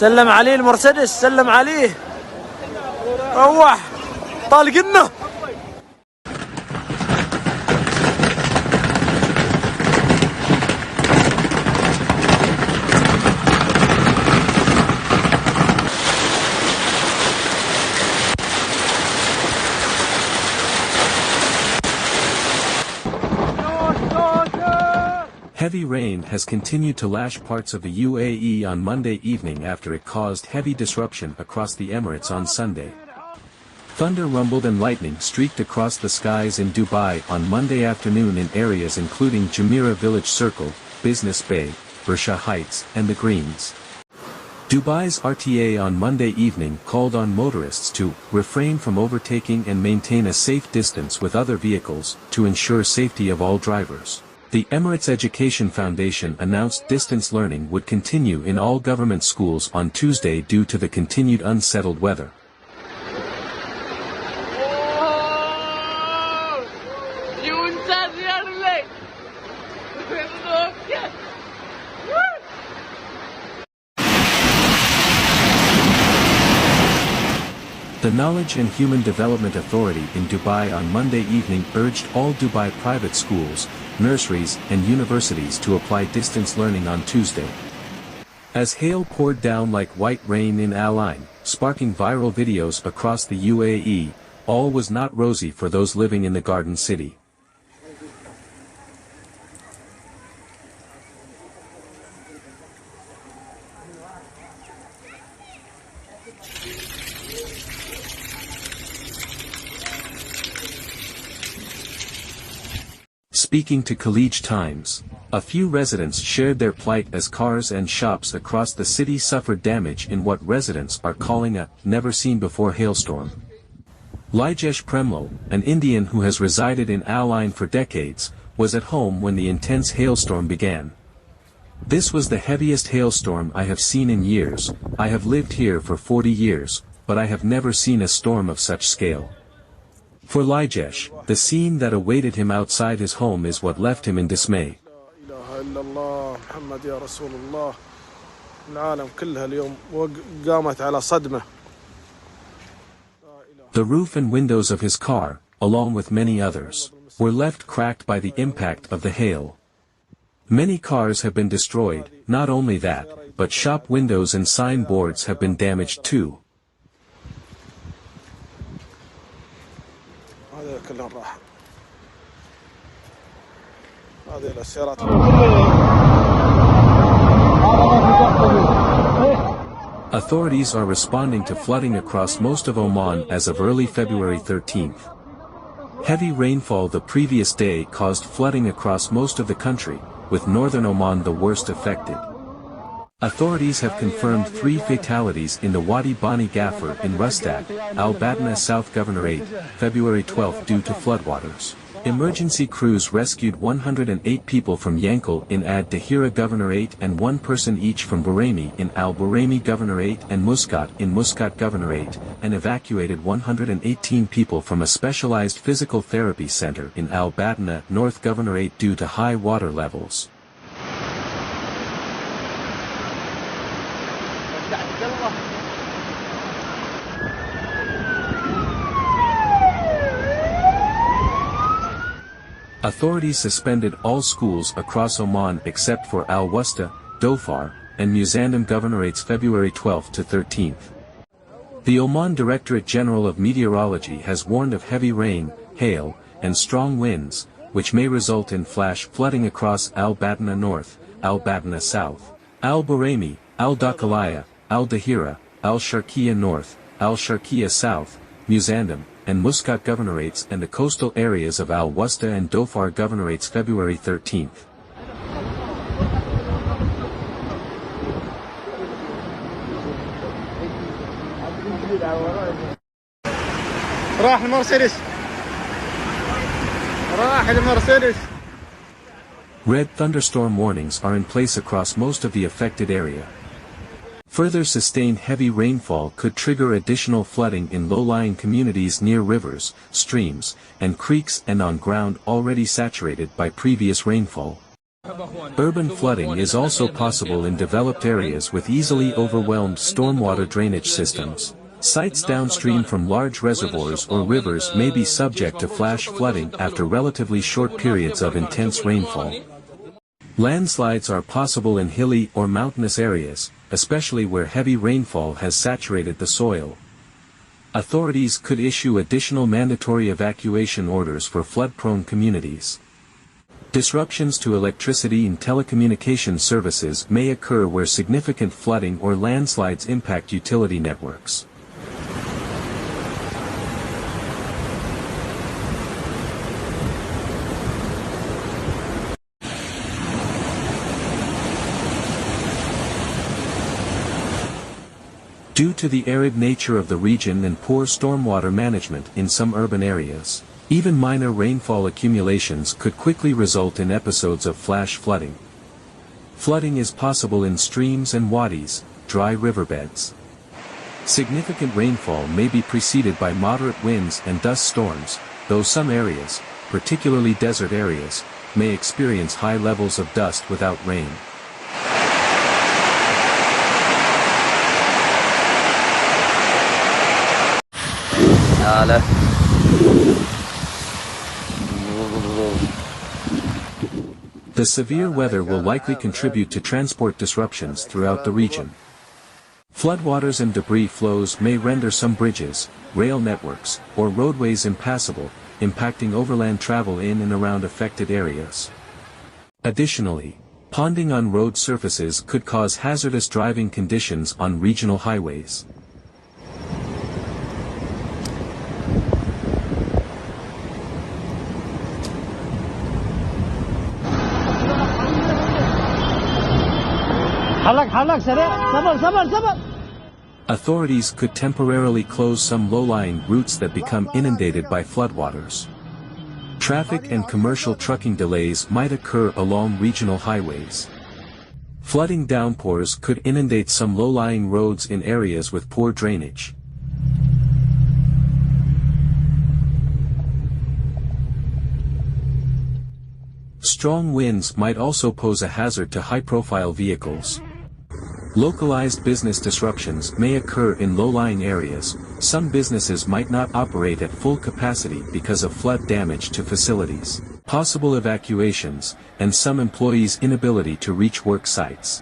سلم عليه المرسيدس، سلم عليه. روح طالقنا. Heavy rain has continued to lash parts of the UAE on Monday evening after it caused heavy disruption across the Emirates on Sunday. Thunder rumbled and lightning streaked across the skies in Dubai on Monday afternoon in areas including Jumeirah Village Circle, Business Bay, Barsha Heights, and the Greens. Dubai's RTA on Monday evening called on motorists to refrain from overtaking and maintain a safe distance with other vehicles to ensure safety of all drivers. The Emirates Education Foundation announced distance learning would continue in all government schools on Tuesday due to the continued unsettled weather. The Knowledge and Human Development Authority in Dubai on Monday evening urged all Dubai private schools, nurseries and universities to apply distance learning on Tuesday. As hail poured down like white rain in Al Ain, sparking viral videos across the UAE, all was not rosy for those living in the Garden City. Speaking to Khaleej Times, a few residents shared their plight as cars and shops across the city suffered damage in what residents are calling a never-seen-before hailstorm. Lijesh Premlo, an Indian who has resided in Al Ain for decades, was at home when the intense hailstorm began. "This was the heaviest hailstorm I have seen in years. I have lived here for 40 years, but I have never seen a storm of such scale." For Lijesh, the scene that awaited him outside his home is what left him in dismay. The roof and windows of his car, along with many others, were left cracked by the impact of the hail. Many cars have been destroyed. Not only that, but shop windows and signboards have been damaged too. Authorities are responding to flooding across most of Oman as of early February 13th. Heavy rainfall the previous day caused flooding across most of the country, with northern Oman the worst affected. Authorities have confirmed 3 fatalities in the Wadi Bani Ghafar in Rustak, Al-Batna South Governorate, February 12 due to floodwaters. Emergency crews rescued 108 people from Yankel in Ad Dahira Governorate and 1 person each from Buraymi in Al-Buraymi Governorate and Muscat in Muscat Governorate, and evacuated 118 people from a specialized physical therapy center in Al-Batna North Governorate due to high water levels. Authorities suspended all schools across Oman except for Al-Wusta, Dhofar, and Muzandam Governorates February 12 to 13th. The Oman Directorate General of Meteorology has warned of heavy rain, hail, and strong winds, which may result in flash flooding across Al-Batna North, Al-Batna South, Al-Buraymi, Al-Dakhiliyah, Al-Dahira, Al-Sharqiyya North, Al-Sharqiyya South, Muzandam, and Muscat Governorates and the coastal areas of Al-Wusta and Dhofar Governorates February 13th. Red thunderstorm warnings are in place across most of the affected area. Further sustained heavy rainfall could trigger additional flooding in low-lying communities near rivers, streams, and creeks and on ground already saturated by previous rainfall. Urban flooding is also possible in developed areas with easily overwhelmed stormwater drainage systems. Sites downstream from large reservoirs or rivers may be subject to flash flooding after relatively short periods of intense rainfall. Landslides are possible in hilly or mountainous areas, especially where heavy rainfall has saturated the soil. Authorities could issue additional mandatory evacuation orders for flood-prone communities. Disruptions to electricity and telecommunications services may occur where significant flooding or landslides impact utility networks. Due to the arid nature of the region and poor stormwater management in some urban areas, even minor rainfall accumulations could quickly result in episodes of flash flooding. Flooding is possible in streams and wadis, dry riverbeds. Significant rainfall may be preceded by moderate winds and dust storms, though some areas, particularly desert areas, may experience high levels of dust without rain. The severe weather will likely contribute to transport disruptions throughout the region. Floodwaters and debris flows may render some bridges, rail networks, or roadways impassable, impacting overland travel in and around affected areas. Additionally, ponding on road surfaces could cause hazardous driving conditions on regional highways. Authorities could temporarily close some low-lying routes that become inundated by floodwaters. Traffic and commercial trucking delays might occur along regional highways. Flooding downpours could inundate some low-lying roads in areas with poor drainage. Strong winds might also pose a hazard to high-profile vehicles. Localized business disruptions may occur in low-lying areas. Some businesses might not operate at full capacity because of flood damage to facilities, possible evacuations, and some employees' inability to reach work sites.